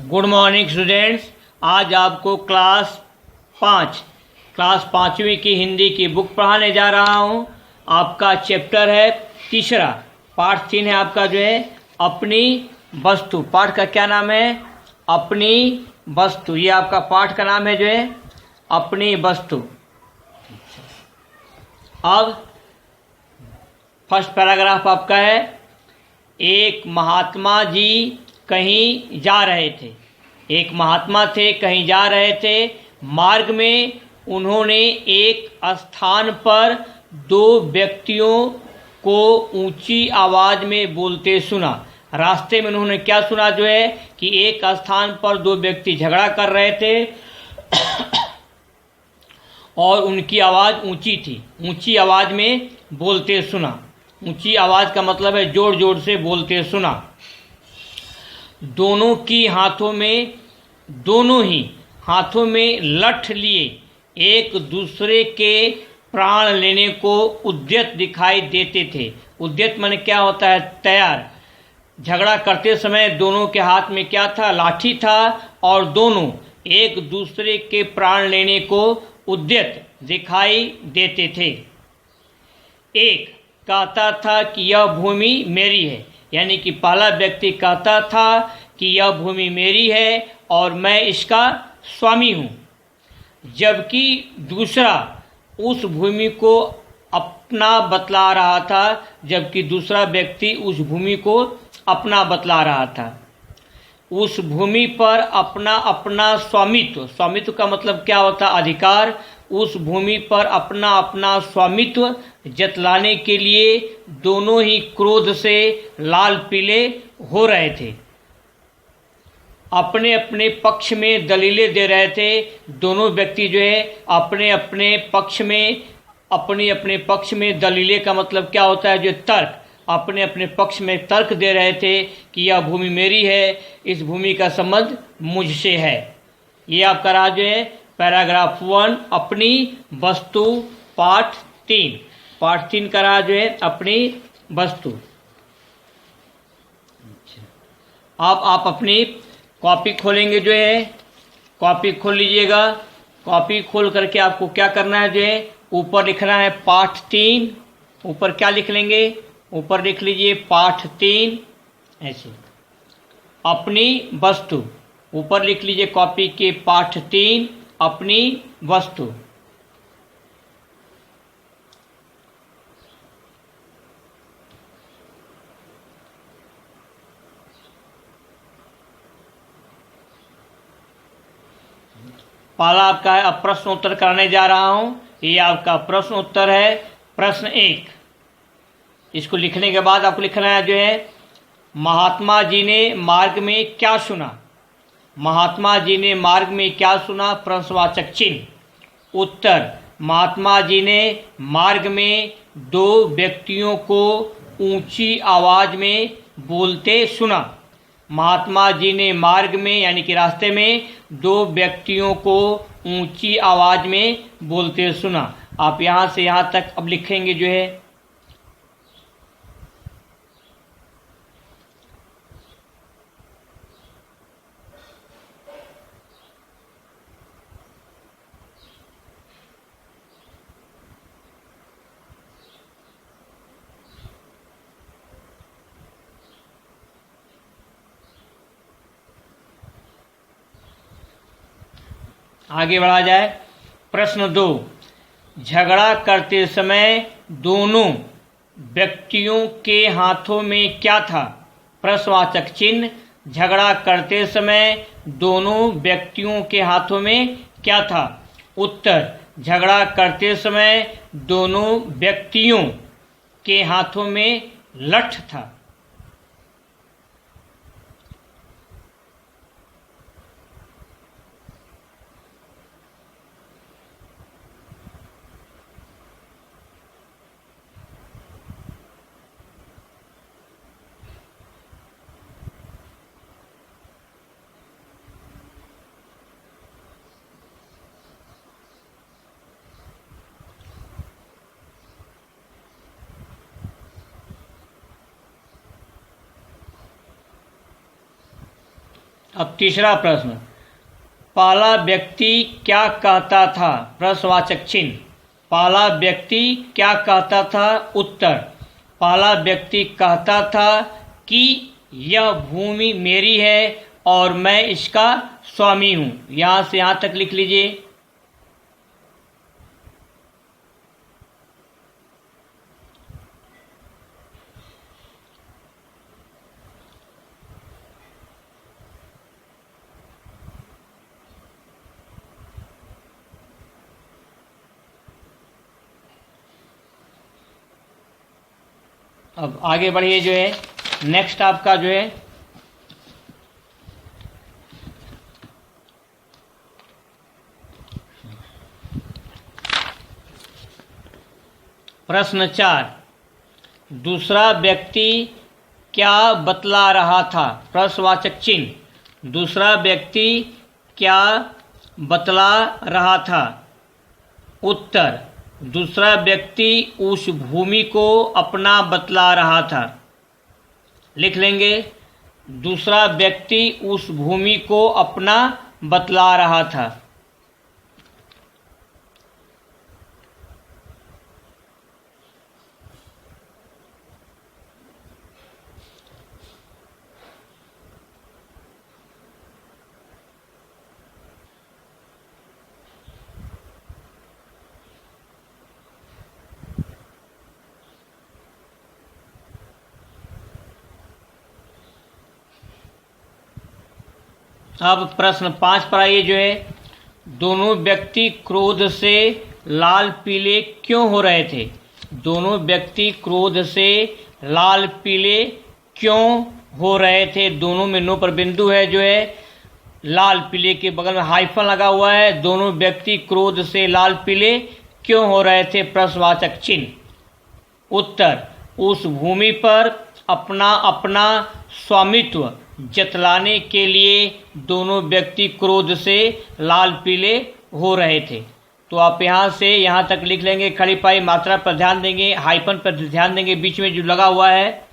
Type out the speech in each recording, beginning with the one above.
Good morning students. आज आपको class पाँचवीं की हिंदी की बुक पढ़ाने जा रहा हूँ। आपका चैप्टर है तीसरा, पाठ 3 है आपका जो है अपनी वस्तु। पाठ का क्या नाम है? अपनी वस्तु। ये आपका पाठ का नाम है जो है अपनी वस्तु। अब फर्स्ट पैराग्राफ आपका है, एक महात्मा जी कहीं जा रहे थे। एक महात्मा थे, कहीं जा रहे थे। मार्ग में उन्होंने एक स्थान पर दो व्यक्तियों को ऊंची आवाज में बोलते सुना। रास्ते में उन्होंने क्या सुना जो है कि एक स्थान पर दो व्यक्ति झगड़ा कर रहे थे और उनकी आवाज ऊंची थी। ऊंची आवाज में बोलते सुना। ऊंची आवाज का मतलब है जोर जोर से बोलते सुना। दोनों ही हाथों में लठ लिए एक दूसरे के प्राण लेने को उद्यत दिखाई देते थे। उद्यत माने क्या होता है? तैयार। झगड़ा करते समय दोनों के हाथ में क्या था? लाठी था, और दोनों एक दूसरे के प्राण लेने को उद्यत दिखाई देते थे। एक कहता था कि यह भूमि मेरी है, यानी कि पहला व्यक्ति कहता था कि यह भूमि मेरी है और मैं इसका स्वामी हूँ, जबकि दूसरा उस भूमि को अपना बतला रहा था। जबकि दूसरा व्यक्ति उस भूमि को अपना बतला रहा था। उस भूमि पर अपना अपना स्वामित्व। स्वामित्व का मतलब क्या होता? अधिकार। उस भूमि पर अपना अपना स्वामित्व जतलाने के लिए दोनों ही क्रोध से लाल पीले हो रहे थे। अपने अपने पक्ष में दलीलें दे रहे थे। दोनों व्यक्ति जो है अपने अपने पक्ष में दलीलें का मतलब क्या होता है? जो तर्क। अपने अपने पक्ष में तर्क दे रहे थे कि यह भूमि मेरी है, इस भूमि का संबंध मुझसे है। ये आपका रहा जो है पैराग्राफ 1, अपनी वस्तु, पाठ 3। पाठ 3 का रहा जो है अपनी वस्तु। अब आप अपनी कॉपी खोलेंगे जो है, कॉपी खोल लीजिएगा। कॉपी खोल करके आपको क्या करना है जो है ऊपर लिखना है पाठ 3। ऊपर क्या लिख लेंगे? ऊपर लिख लीजिए पाठ 3 ऐसे, अपनी वस्तु। ऊपर लिख लीजिए कॉपी के पाठ 3 अपनी वस्तु। पहला आपका है, अब प्रश्न उत्तर करने जा रहा हूं। ये आपका प्रश्न उत्तर है। प्रश्न 1, इसको लिखने के बाद आपको लिखना है जो है महात्मा जी ने मार्ग में क्या सुना। महात्मा जी ने मार्ग में क्या सुना? प्रश्नवाचक चिन्ह। उत्तर, महात्मा जी ने मार्ग में दो व्यक्तियों को ऊंची आवाज में बोलते सुना। महात्मा जी ने मार्ग में यानी कि रास्ते में दो व्यक्तियों को ऊंची आवाज में बोलते सुना। आप यहां से यहां तक अब लिखेंगे जो है आगे बढ़ा जाए। प्रश्न 2, झगड़ा करते समय दोनों व्यक्तियों के हाथों में क्या था? प्रश्नवाचक चिन्ह। झगड़ा करते समय दोनों व्यक्तियों के हाथों में क्या था? उत्तर, झगड़ा करते समय दोनों व्यक्तियों के हाथों में लठ था। अब तीसरा प्रश्न, पहला व्यक्ति क्या कहता था? प्रश्नवाचक चिन्ह। पहला व्यक्ति क्या कहता था? उत्तर, पहला व्यक्ति कहता था कि यह भूमि मेरी है और मैं इसका स्वामी हूँ। यहाँ से यहाँ तक लिख लीजिए। अब आगे बढ़िए, जो है नेक्स्ट आपका जो है प्रश्न 4, दूसरा व्यक्ति क्या बतला रहा था? प्रश्नवाचक चिन्ह। दूसरा व्यक्ति क्या बतला रहा था? उत्तर, दूसरा व्यक्ति उस भूमि को अपना बतला रहा था। लिख लेंगे, दूसरा व्यक्ति उस भूमि को अपना बतला रहा था। अब प्रश्न 5 पर आइए, जो है दोनों व्यक्ति क्रोध से लाल पीले क्यों हो रहे थे? दोनों व्यक्ति क्रोध से लाल पीले क्यों हो रहे थे? दोनों में नो पर बिंदु है, जो है लाल पीले के बगल में हाइफन लगा हुआ है। दोनों व्यक्ति क्रोध से लाल पीले क्यों हो रहे थे? प्रश्नवाचक चिन्ह। उत्तर, उस भूमि पर अपना अपना स्वामित्व जतलाने के लिए दोनों व्यक्ति क्रोध से लाल पीले हो रहे थे। तो आप यहाँ से यहाँ तक लिख लेंगे। खड़ी पाई मात्रा पर ध्यान देंगे, हाइफन पर ध्यान देंगे, बीच में जो लगा हुआ है।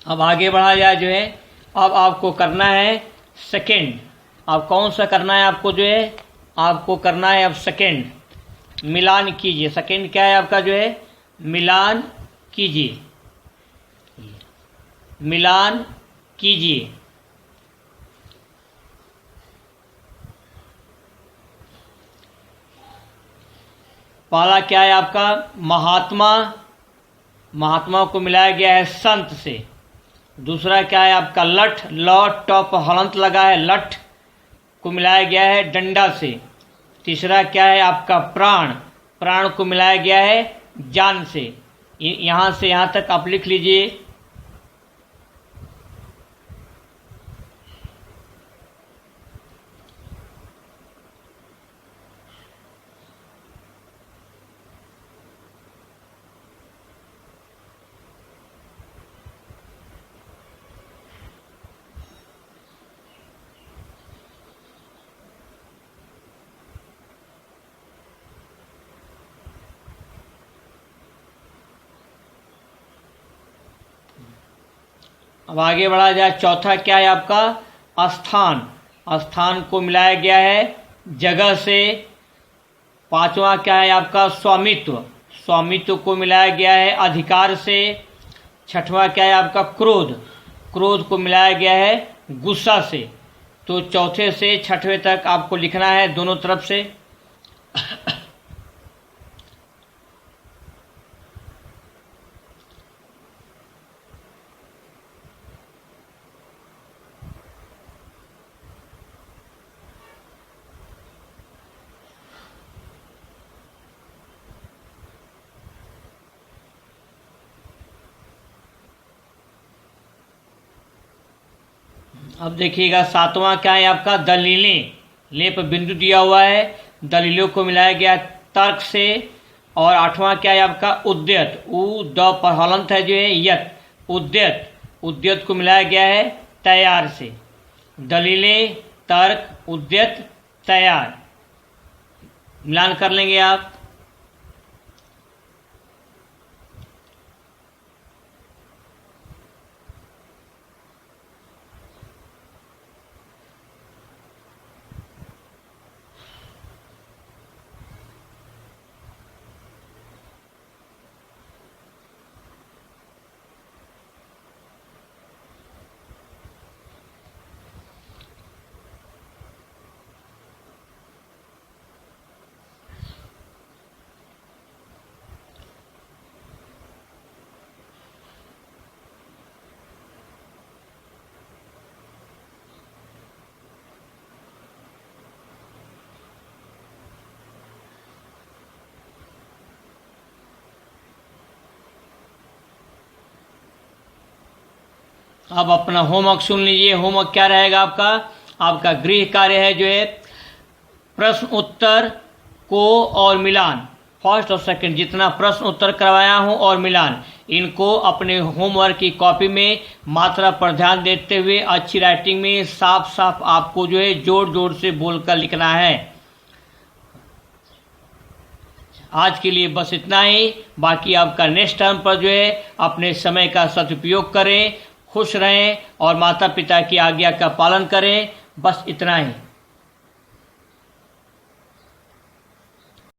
अब आगे बढ़ा जाए, जो है अब आपको करना है सेकेंड। अब कौन सा करना है आपको? जो है आपको करना है अब सेकेंड। मिलान कीजिए। सेकेंड क्या है आपका? जो है मिलान कीजिए। मिलान कीजिए। पहला क्या है आपका? महात्मा। महात्मा को मिलाया गया है संत से। दूसरा क्या है आपका? लठ। ल टॉप हलंत लगा है, लठ को मिलाया गया है डंडा से। तीसरा क्या है आपका? प्राण। प्राण को मिलाया गया है जान से। यहाँ से यहाँ तक आप लिख लीजिए। अब आगे बढ़ा जाए। चौथा क्या है आपका? स्थान। स्थान को मिलाया गया है जगह से। पांचवा क्या है आपका? स्वामित्व। स्वामित्व को मिलाया गया है अधिकार से। छठवां क्या है आपका? क्रोध। क्रोध को मिलाया गया है गुस्सा से। तो चौथे से छठवें तक आपको लिखना है दोनों तरफ से। अब देखिएगा 7वां क्या है आपका, दलीलें। ले पर बिंदु दिया हुआ है, दलीलों को मिलाया गया तर्क से। और 8वां क्या है आपका, उद्यत। उ द पर हलंत है जो है यत, उद्यत। उद्यत को मिलाया गया है तैयार से। दलीलें, तर्क, उद्यत, तैयार, मिलान कर लेंगे आप। अब अपना होमवर्क सुन लीजिए। होमवर्क क्या रहेगा आपका, आपका गृह कार्य है जो है प्रश्न उत्तर को और मिलान, फर्स्ट और सेकंड जितना प्रश्न उत्तर करवाया हूं और मिलान, इनको अपने होमवर्क की कॉपी में मात्रा पर ध्यान देते हुए अच्छी राइटिंग में साफ साफ आपको जो है जोर जोर से बोलकर लिखना है। आज के लिए बस इतना ही। बाकी आपका नेक्स्ट टर्म पर जो है अपने समय का सदुपयोग करें, खुश रहें और माता पिता की आज्ञा का पालन करें। बस इतना ही।